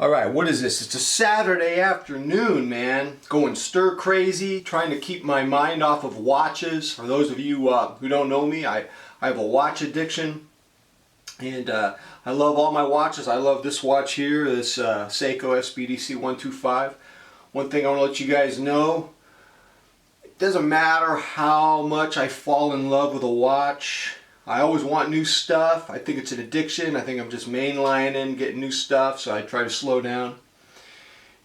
Alright, what is this? It's a Saturday afternoon, man. Going stir crazy, trying to keep my mind off of watches. For those of you who don't know me, I have a watch addiction. And I love all my watches. I love this watch here, this Seiko SBDC 125. One thing I want to let you guys know, it doesn't matter how much I fall in love with a watch. I always want new stuff. I think it's an addiction. I think I'm just mainlining, getting new stuff, so I try to slow down.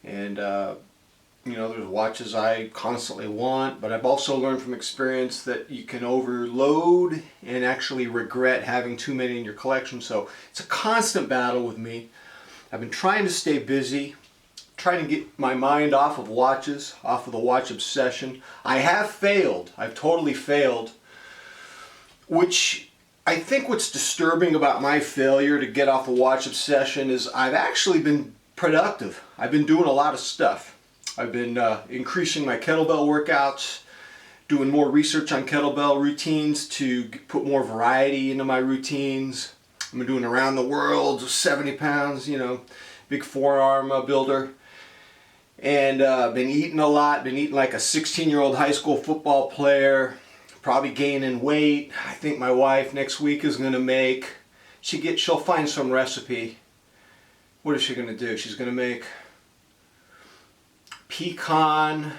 And, you know, there's watches I constantly want, but I've also learned from experience that you can overload and actually regret having too many in your collection. So it's a constant battle with me. I've been trying to stay busy, trying to get my mind off of watches, off of the watch obsession. I have failed. I've totally failed. Which I think what's disturbing about my failure to get off the watch obsession is I've actually been productive. I've been doing a lot of stuff. I've been increasing my kettlebell workouts, doing more research on kettlebell routines to put more variety into my routines. I've been doing around the world, 70 pounds, you know, big forearm builder. And been eating a lot, been eating like a 16-year-old high school football player. Probably gaining weight. I think my wife next week is going to make, she'll find some recipe. What is she going to do? She's going to make pecan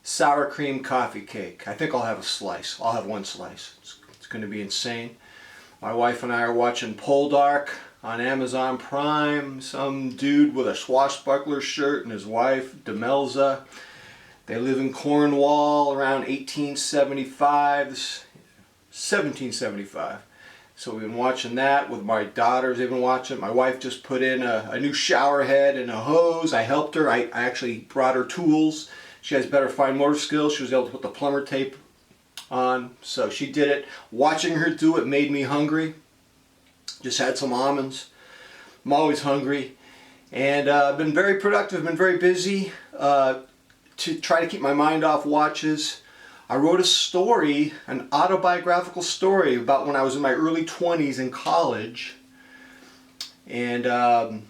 sour cream coffee cake. I think I'll have a slice. I'll have one slice. It's going to be insane. My wife and I are watching Poldark on Amazon Prime. Some dude with a swashbuckler shirt and his wife, Demelza. They live in Cornwall around 1775. So we've been watching that with my daughters. They've been watching. My wife just put in a new shower head and a hose. I helped her. I actually brought her tools. She has better fine motor skills. She was able to put the plumber tape on. So she did it. Watching her do it made me hungry. Just had some almonds. I'm always hungry. And I've been very productive, been very busy. To try to keep my mind off watches. I wrote a story, an autobiographical story about when I was in my early 20s in college. And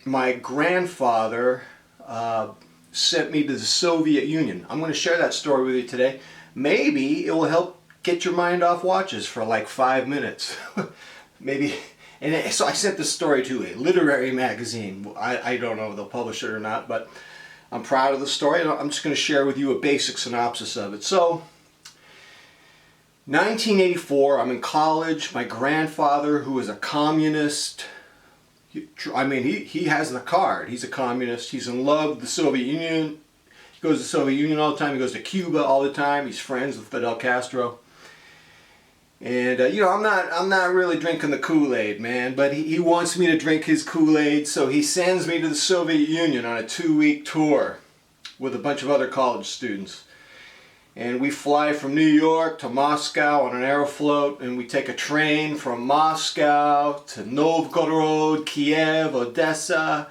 my grandfather sent me to the Soviet Union. I'm going to share that story with you today. Maybe it will help get your mind off watches for like 5 minutes. Maybe. And so I sent this story to a literary magazine. I don't know if they'll publish it or not, but I'm proud of the story, and I'm just going to share with you a basic synopsis of it. So, 1984, I'm in college. My grandfather, who is a communist, he has the card. He's a communist. He's in love with the Soviet Union. He goes to the Soviet Union all the time. He goes to Cuba all the time. He's friends with Fidel Castro. And, you know, I'm not really drinking the Kool-Aid, man, but he wants me to drink his Kool-Aid, so he sends me to the Soviet Union on a 2-week tour with a bunch of other college students. And we fly from New York to Moscow on an Aeroflot, and we take a train from Moscow to Novgorod, Kiev, Odessa,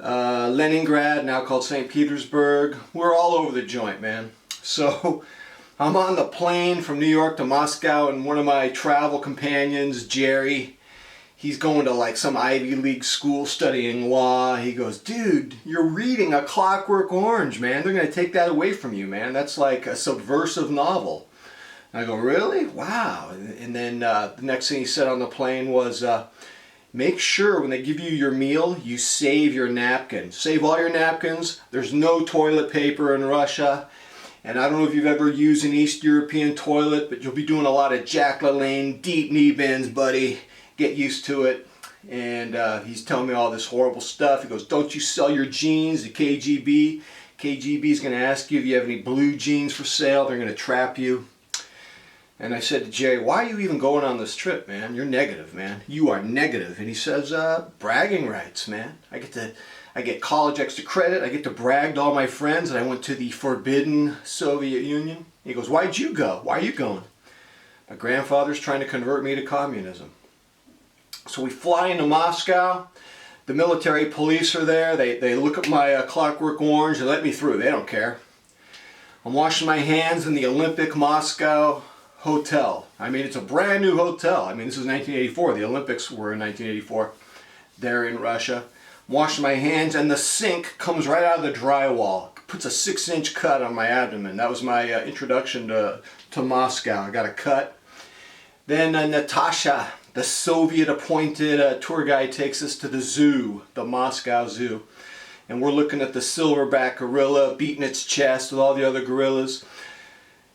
Leningrad, now called St. Petersburg. We're all over the joint, man. So I'm on the plane from New York to Moscow, and one of my travel companions, Jerry, he's going to like some Ivy League school studying law. He goes, dude, you're reading A Clockwork Orange, man. They're going to take that away from you, man. That's like a subversive novel. And I go, really? Wow. And then the next thing he said on the plane was, make sure when they give you your meal, you save your napkins. Save all your napkins. There's no toilet paper in Russia. And I don't know if you've ever used an East European toilet, but you'll be doing a lot of Jack LaLanne deep knee bends, buddy. Get used to it. And he's telling me all this horrible stuff. He goes, don't you sell your jeans to KGB. KGB is going to ask you if you have any blue jeans for sale. They're going to trap you. And I said to Jerry, why are you even going on this trip, man? You're negative, man. You are negative. And he says, bragging rights, man. I get college extra credit. I get to brag to all my friends that I went to the forbidden Soviet Union. He goes, why'd you go? Why are you going? My grandfather's trying to convert me to communism. So we fly into Moscow. The military police are there. They look at my Clockwork Orange. They let me through. They don't care. I'm washing my hands in the Olympic Moscow Hotel. I mean, it's a brand new hotel. I mean, this is 1984. The Olympics were in 1984. there in Russia. I'm washing my hands, and the sink comes right out of the drywall. Puts a 6-inch cut on my abdomen. That was my introduction to Moscow. I got a cut. Then Natasha, the Soviet-appointed tour guide, takes us to the zoo, the Moscow Zoo. And we're looking at the silverback gorilla beating its chest with all the other gorillas.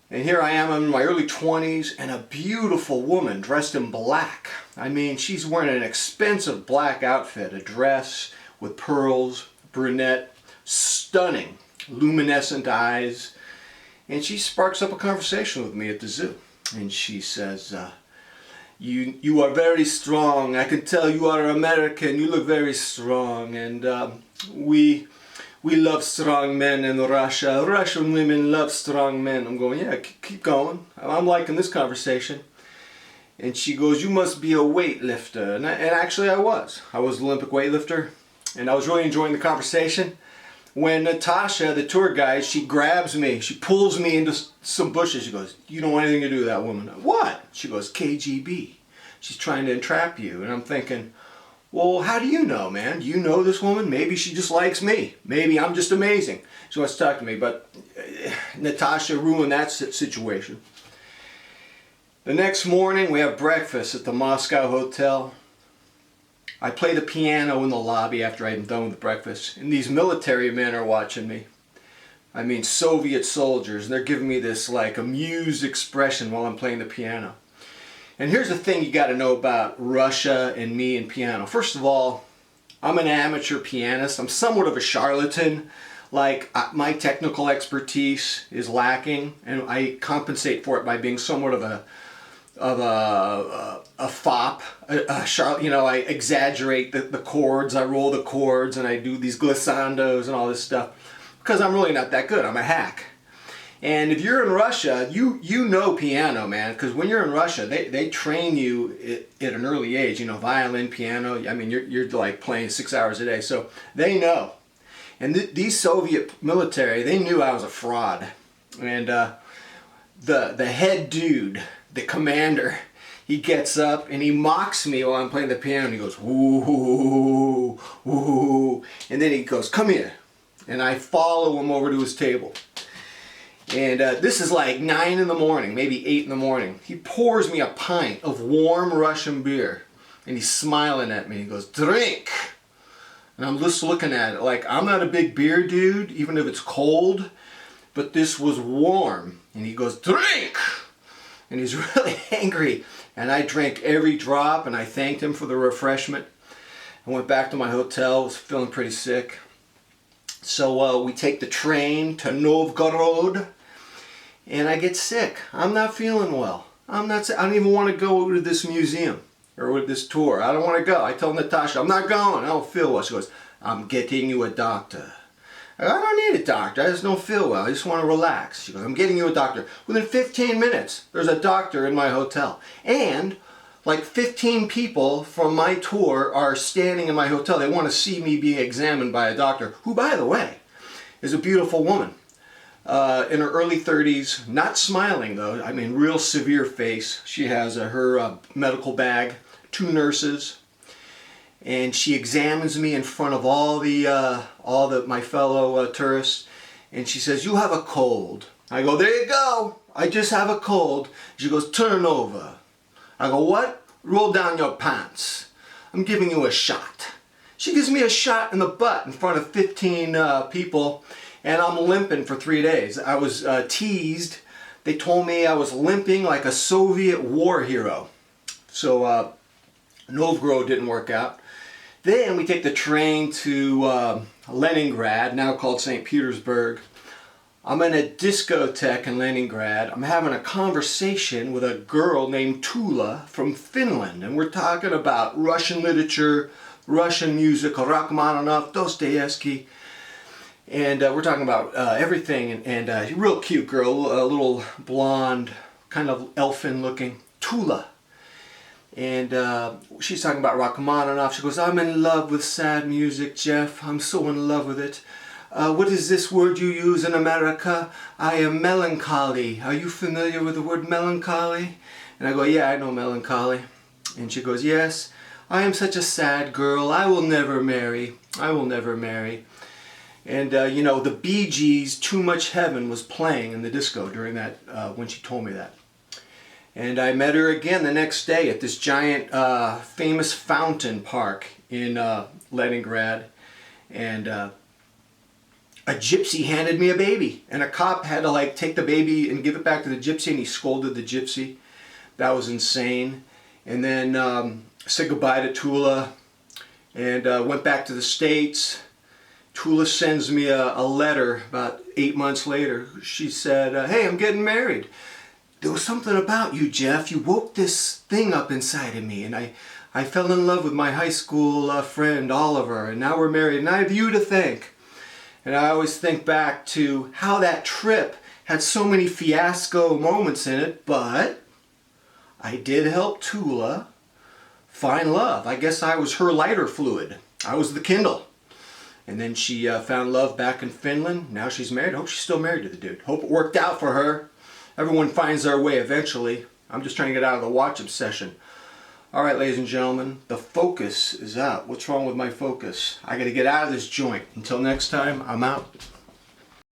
And here I am in my early 20s, and a beautiful woman dressed in black. I mean, she's wearing an expensive black outfit, a dress with pearls, brunette, stunning, luminescent eyes. And she sparks up a conversation with me at the zoo. And she says, you are very strong. I can tell you are American. You look very strong. And we love strong men in Russia. Russian women love strong men. I'm going, yeah, keep going. I'm liking this conversation. And she goes, you must be a weightlifter. And actually I was. I was an Olympic weightlifter. And I was really enjoying the conversation. When Natasha, the tour guide, she grabs me, she pulls me into some bushes. She goes, you don't want anything to do with that woman. What? She goes, KGB. She's trying to entrap you. And I'm thinking, well, how do you know, man? Do you know this woman? Maybe she just likes me. Maybe I'm just amazing. She wants to talk to me. But Natasha ruined that situation. The next morning, we have breakfast at the Moscow hotel. I play the piano in the lobby after I'm done with breakfast, and these military men are watching me. I mean, Soviet soldiers, and they're giving me this like amused expression while I'm playing the piano. And here's the thing you got to know about Russia and me and piano. First of all, I'm an amateur pianist. I'm somewhat of a charlatan. Like, my technical expertise is lacking, and I compensate for it by being somewhat of a fop, you know, I exaggerate the chords, I roll the chords, and I do these glissandos and all this stuff because I'm really not that good. I'm a hack. And if you're in Russia, you know piano, man, because when you're in Russia, they train you at an early age, you know, violin, piano. I mean, you're like playing 6 hours a day, so they know. And these Soviet military, they knew I was a fraud. And the head dude, the commander, he gets up and he mocks me while I'm playing the piano. And he goes, ooh, ooh. And then he goes, come here. And I follow him over to his table. And this is like 9 in the morning, maybe 8 in the morning. He pours me a pint of warm Russian beer. And he's smiling at me. He goes, drink. And I'm just looking at it like, I'm not a big beer dude, even if it's cold. But this was warm. And he goes, drink. And he's really angry. And I drank every drop, and I thanked him for the refreshment. I went back to my hotel, was feeling pretty sick. So we take the train to Novgorod, and I get sick. I'm not feeling well. I don't even want to go to this museum or with this tour. I don't want to go. I told Natasha, I'm not going. I don't feel well. She goes, I'm getting you a doctor. I don't need a doctor. I just don't feel well. I just want to relax. She goes, I'm getting you a doctor. Within 15 minutes, there's a doctor in my hotel. And like 15 people from my tour are standing in my hotel. They want to see me being examined by a doctor, who, by the way, is a beautiful woman. In her early 30s, not smiling though. I mean, real severe face. She has her medical bag, 2 nurses. And she examines me in front of all my fellow tourists, and she says, "You have a cold." I go, "There you go. I just have a cold." She goes, "Turn over." I go, "What?" "Roll down your pants. I'm giving you a shot." She gives me a shot in the butt in front of 15 people, and I'm limping for 3 days. I was teased. They told me I was limping like a Soviet war hero. So Novgorod didn't work out. Then we take the train to Leningrad, now called St. Petersburg. I'm in a discotheque in Leningrad. I'm having a conversation with a girl named Tula from Finland. And we're talking about Russian literature, Russian music, Rachmaninoff, Dostoevsky. And we're talking about everything. And a real cute girl, a little blonde, kind of elfin looking, Tula. And she's talking about Rachmaninoff. She goes, "I'm in love with sad music, Jeff. I'm so in love with it. What is this word you use in America? I am melancholy. Are you familiar with the word melancholy?" And I go, "Yeah, I know melancholy." And she goes, "Yes, I am such a sad girl. I will never marry. I will never marry. And you know, the Bee Gees' Too Much Heaven was playing in the disco during that, when she told me that. And I met her again the next day at this giant famous fountain park in Leningrad. And a gypsy handed me a baby. And a cop had to like take the baby and give it back to the gypsy, and he scolded the gypsy. That was insane. And then said goodbye to Tula and went back to the States. Tula sends me a letter about 8 months later. She said, hey, I'm getting married. There was something about you, Jeff. You woke this thing up inside of me, and I fell in love with my high school friend, Oliver, and now we're married, and I have you to thank. And I always think back to how that trip had so many fiasco moments in it, but I did help Tula find love. I guess I was her lighter fluid. I was the Kindle. And then she found love back in Finland. Now she's married. I hope she's still married to the dude. Hope it worked out for her. Everyone finds their way eventually. I'm just trying to get out of the watch obsession. Alright, ladies and gentlemen, the focus is out. What's wrong with my focus? I gotta get out of this joint. Until next time, I'm out.